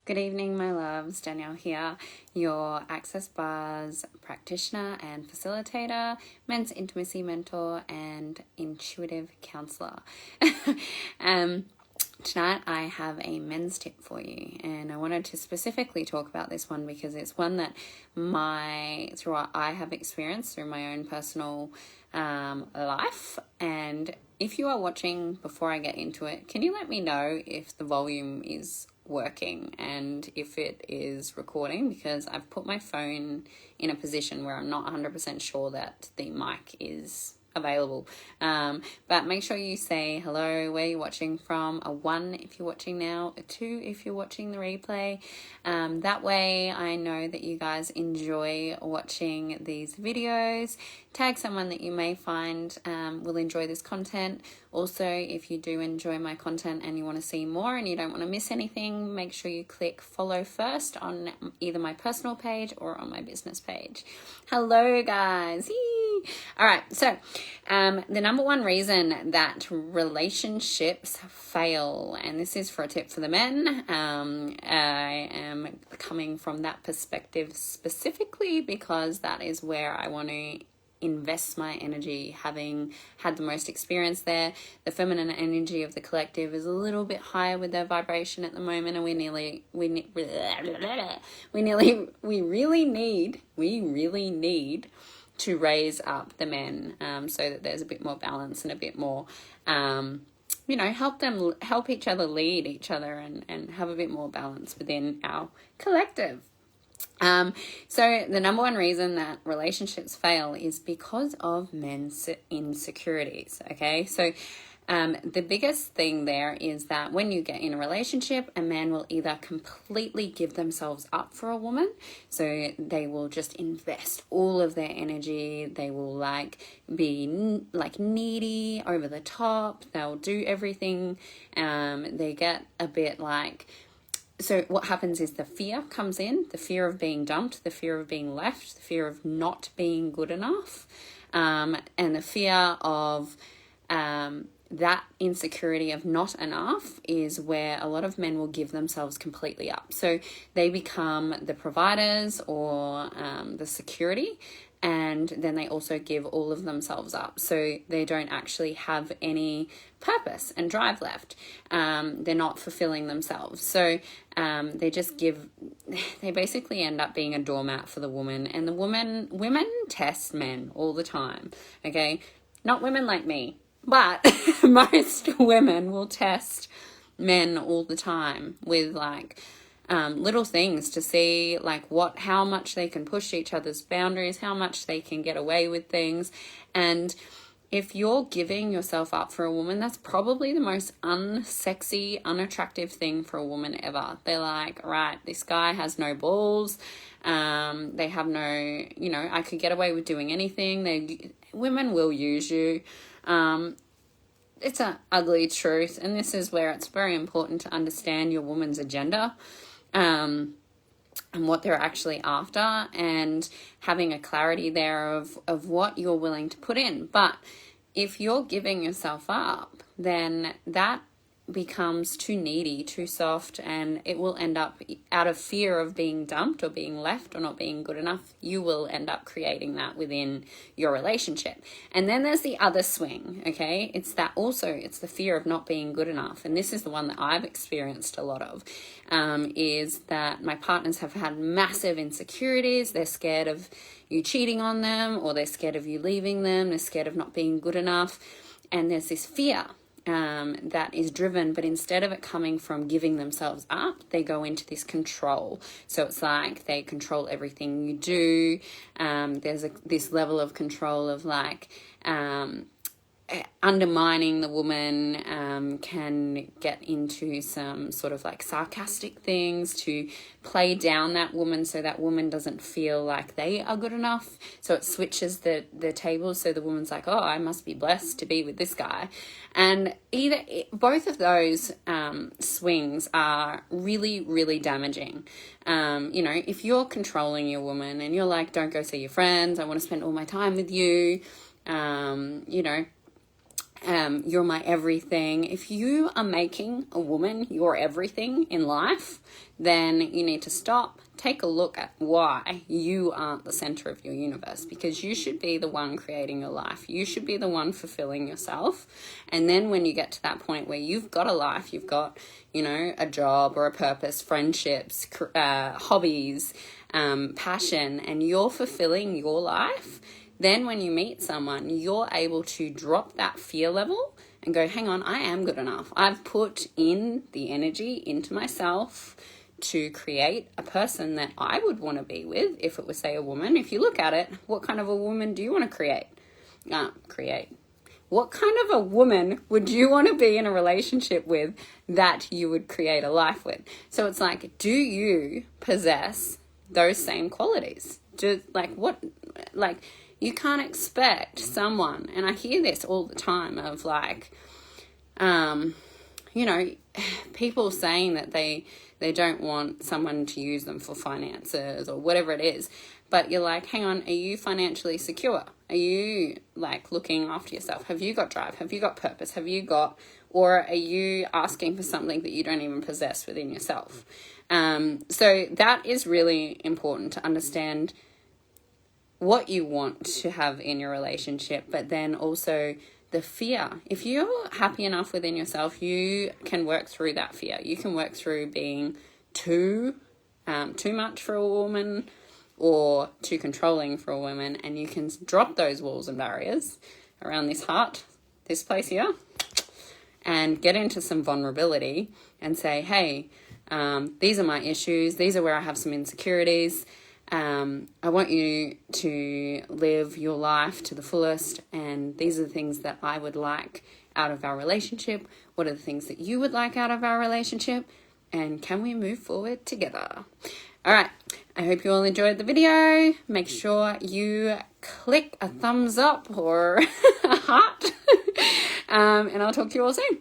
Good evening, my loves. Danielle here, your Access Bars practitioner and facilitator, men's intimacy mentor, and intuitive counselor. Tonight I have a men's tip for you, and I wanted to specifically talk about this one because it's one that I have experienced through my own personal life. And if you are watching before I get into it, can you let me know if the volume is working and if it is recording, because I've put my phone in a position where I'm not 100% sure that the mic is available. But make sure you say hello, where you're watching from, a 1 if you're watching now, a 2 if you're watching the replay. That way I know that you guys enjoy watching these videos. Tag someone that you may find will enjoy this content. Also, if you do enjoy my content and you want to see more and you don't want to miss anything, make sure you click follow first on either my personal page or on my business page. Hello, guys. Yee! All right, so the number one reason that relationships fail, and this is for a tip for the men, I am coming from that perspective specifically because that is where I want to invest my energy, having had the most experience there. The feminine energy of the collective is a little bit higher with their vibration at the moment, and we really need to raise up the men, so that there's a bit more balance and a bit more help each other lead each other and have a bit more balance within our collective. So the number one reason that relationships fail is because of men's insecurities. Okay, so the biggest thing there is that when you get in a relationship, a man will either completely give themselves up for a woman, so they will just invest all of their energy. They will be needy, over the top. They'll do everything. They get a bit so what happens is the fear comes in, the fear of being dumped, the fear of being left, the fear of not being good enough, and the fear of that insecurity of not enough is where a lot of men will give themselves completely up. So they become the providers or the security, and then they also give all of themselves up. So they don't actually have any purpose and drive left. They're not fulfilling themselves. So they basically end up being a doormat for the woman. And women test men all the time. Okay. Not women like me, but most women will test men all the time with little things to see how much they can push each other's boundaries, how much they can get away with things. And if you're giving yourself up for a woman, that's probably the most unsexy, unattractive thing for a woman ever. They're like, right, this guy has no balls. They have no, I could get away with doing anything. Women will use you. It's an ugly truth. And this is where it's very important to understand your woman's agenda. And what they're actually after, and having a clarity there of what you're willing to put in. But if you're giving yourself up, then that becomes too needy, too soft, and it will end up, out of fear of being dumped or being left or not being good enough, you will end up creating that within your relationship. And then there's the other swing, okay? It's the fear of not being good enough. And this is the one that I've experienced a lot of, is that my partners have had massive insecurities. They're scared of you cheating on them, or they're scared of you leaving them. They're scared of not being good enough. And there's this fear that is driven, but instead of it coming from giving themselves up, they go into this control. So it's like they control everything you do. There's this level of control of undermining the woman, can get into some sort of sarcastic things to play down that woman, so that woman doesn't feel like they are good enough. So it switches the tables. So the woman's like, oh, I must be blessed to be with this guy. And both of those swings are really, really damaging. If you're controlling your woman and you're like, don't go see your friends, I want to spend all my time with you, you're my everything. If you are making a woman your everything in life, then you need to stop, take a look at why you aren't the center of your universe, because you should be the one creating your life. You should be the one fulfilling yourself. And then when you get to that point where you've got a life, you've got, a job or a purpose, friendships, hobbies, passion, and you're fulfilling your life, then when you meet someone, you're able to drop that fear level and go, hang on, I am good enough. I've put in the energy into myself to create a person that I would want to be with. If it was, say, a woman, if you look at it, what kind of a woman do you want to create? What kind of a woman would you want to be in a relationship with that you would create a life with? So it's like, do you possess those same qualities? You can't expect someone, and I hear this all the time of people saying that they don't want someone to use them for finances or whatever it is. But you're like, hang on, are you financially secure? Are you looking after yourself? Have you got drive? Have you got purpose? Or are you asking for something that you don't even possess within yourself? So that is really important to understand what you want to have in your relationship, but then also the fear. If you're happy enough within yourself, you can work through that fear. You can work through being too much for a woman or too controlling for a woman, and you can drop those walls and barriers around this heart, this place here, and get into some vulnerability and say, hey, these are my issues. These are where I have some insecurities. I want you to live your life to the fullest, and these are the things that I would like out of our relationship. What are the things that you would like out of our relationship? And can we move forward together? All right. I hope you all enjoyed the video. Make sure you click a thumbs up or a heart. And I'll talk to you all soon.